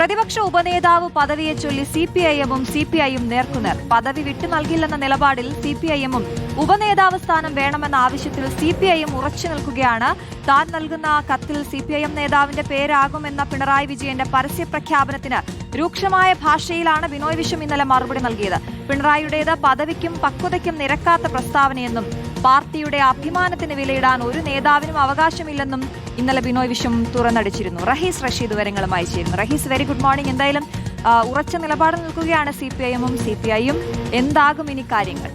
പ്രതിപക്ഷ ഉപനേതാവ് പദവിയെ ചൊല്ലി സിപിഐഎമ്മും സിപിഐയും നേർക്കുനേർ. പദവി വിട്ടു നൽകില്ലെന്ന നിലപാടിൽ സിപിഐഎമ്മും ഉപനേതാവ് സ്ഥാനം വേണമെന്ന ആവശ്യത്തിൽ സിപിഐഎം ഉറച്ചു നിൽക്കുകയാണ്. താൻ നൽകുന്ന കത്തിൽ സിപിഐഎം നേതാവിന്റെ പേരാകുമെന്ന പിണറായി വിജയന്റെ പരസ്യ പ്രഖ്യാപനത്തിന് രൂക്ഷമായ ഭാഷയിലാണ് ബിനോയ് വിശ്വം ഇന്നലെ മറുപടി നൽകിയത്. പിണറായിയുടേത് പദവിക്കും പക്വതയ്ക്കും നിരക്കാത്ത പ്രസ്താവനയെന്നും പാർട്ടിയുടെ അഭിമാനത്തിന് വിലയിടാൻ ഒരു നേതാവിനും അവകാശമില്ലെന്നും ഇന്നലെ ബിനോയ് വിശ്വം തുറന്നടിച്ചിരുന്നു. റഹീസ് റഷീദ് വിവരങ്ങളുമായി ചേരുന്നു. Rahees, very good morning. എന്തായാലും ഉറച്ച നിലപാട് നിൽക്കുകയാണ് സിപിഐഎമ്മും സിപിഐയും. എന്താകും ഇനി കാര്യങ്ങൾ?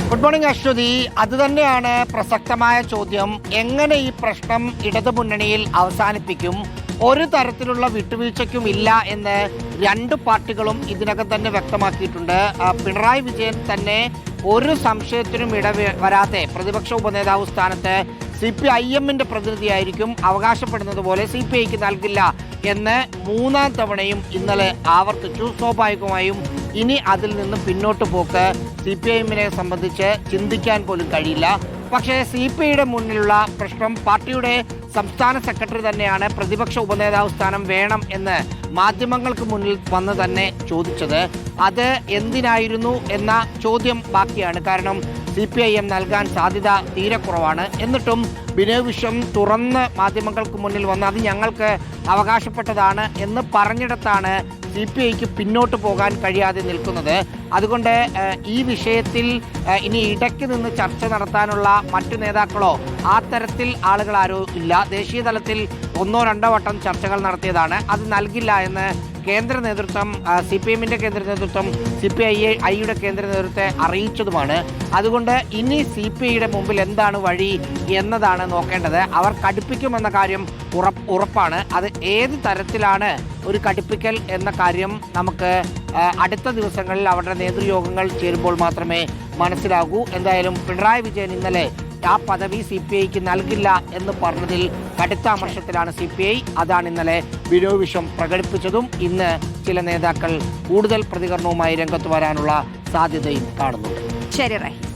Good morning Aswathy. അതുതന്നെയാണ് പ്രസക്തമായ ചോദ്യം. എങ്ങനെ ഈ പ്രശ്നം ഇടതുമുന്നണിയിൽ അവസാനിപ്പിക്കും? ഒരു തരത്തിലുള്ള വിട്ടുവീഴ്ചയ്ക്കും ഇല്ല എന്ന് രണ്ട് പാർട്ടികളും ഇതിനകം തന്നെ വ്യക്തമാക്കിയിട്ടുണ്ട്. പിണറായി വിജയൻ തന്നെ ഒരു സംശയത്തിനും വരാതെ പ്രതിപക്ഷ ഉപനേതാവ് സ്ഥാനത്ത് സിപിഐഎമ്മിന്റെ പ്രതിനിധിയായിരിക്കും, അവകാശപ്പെടുന്നത് പോലെ സിപിഐക്ക് നൽകില്ല എന്ന് മൂന്നാം തവണയും ഇന്നലെ ആവർത്തിച്ചു. സ്വാഭാവികമായും ഇനി അതിൽ നിന്ന് പിന്നോട്ട് പോക്ക് സിപിഐഎമ്മിനെ സംബന്ധിച്ച് ചിന്തിക്കാൻ പോലും കഴിയില്ല. പക്ഷേ സിപിഐയുടെ മുന്നിലുള്ള പ്രശ്നം പാർട്ടിയുടെ സംസ്ഥാന സെക്രട്ടറി തന്നെയാണ് പ്രതിപക്ഷ ഉപനേതാവ് സ്ഥാനം വേണം എന്ന് മാധ്യമങ്ങൾക്ക് മുന്നിൽ വന്ന് തന്നെ ചോദിച്ചത്. അത് എന്തിനായിരുന്നു എന്ന ചോദ്യം ബാക്കിയാണ്. കാരണം സിപിഐഎം നൽകാൻ സാധ്യത തീരെ കുറവാണ്. എന്നിട്ടും ബിനോയ് വിശ്വം തുറന്ന് മാധ്യമങ്ങൾക്ക് മുന്നിൽ വന്ന് അത് ഞങ്ങൾക്ക് അവകാശപ്പെട്ടതാണ് എന്ന് പറഞ്ഞിടത്താണ് സിപിഐക്ക് പിന്നോട്ട് പോകാൻ കഴിയാതെ നിൽക്കുന്നത്. അതുകൊണ്ട് ഈ വിഷയത്തിൽ ഇനി ഇടയ്ക്ക് നിന്ന് ചർച്ച നടത്താനുള്ള മറ്റു നേതാക്കളോ ആ തരത്തിൽ ആളുകൾ ആരോ ഇല്ല. ദേശീയ തലത്തിൽ 1-2 വട്ടം ചർച്ചകൾ നടത്തിയതാണ്. അത് നൽകില്ല എന്ന് കേന്ദ്ര നേതൃത്വം, സിപിഎമ്മിൻ്റെ കേന്ദ്ര നേതൃത്വം സിപിഐയുടെ കേന്ദ്ര നേതൃത്വത്തെ അറിയിച്ചതുമാണ്. അതുകൊണ്ട് ഇനി സിപിഐയുടെ മുമ്പിൽ എന്താണ് വഴി എന്നതാണ് നോക്കേണ്ടത്. അവർ കടുപ്പിക്കുമെന്ന കാര്യം ഉറപ്പാണ്. അത് ഏത് തരത്തിലാണ് ഒരു കടുപ്പിക്കൽ എന്ന കാര്യം നമുക്ക് അടുത്ത ദിവസങ്ങളിൽ അവരുടെ നേതൃയോഗങ്ങൾ ചേരുമ്പോൾ മാത്രമേ മനസ്സിലാകൂ. എന്തായാലും പിണറായി വിജയൻ ഇന്നലെ ആ പദവി സിപിഐക്ക് നൽകില്ല എന്ന് പറഞ്ഞതിൽ കടുത്ത അമർഷത്തിലാണ് സിപിഐ. അതാണ് ഇന്നലെ ബിനോയ് വിശ്വം പ്രകടിപ്പിച്ചതും ഇന്ന് ചില നേതാക്കൾ കൂടുതൽ പ്രതികരണവുമായി രംഗത്ത് വരാനുള്ള സാധ്യതയും കാണുന്നുണ്ട്. ശരി, റഹീസ്.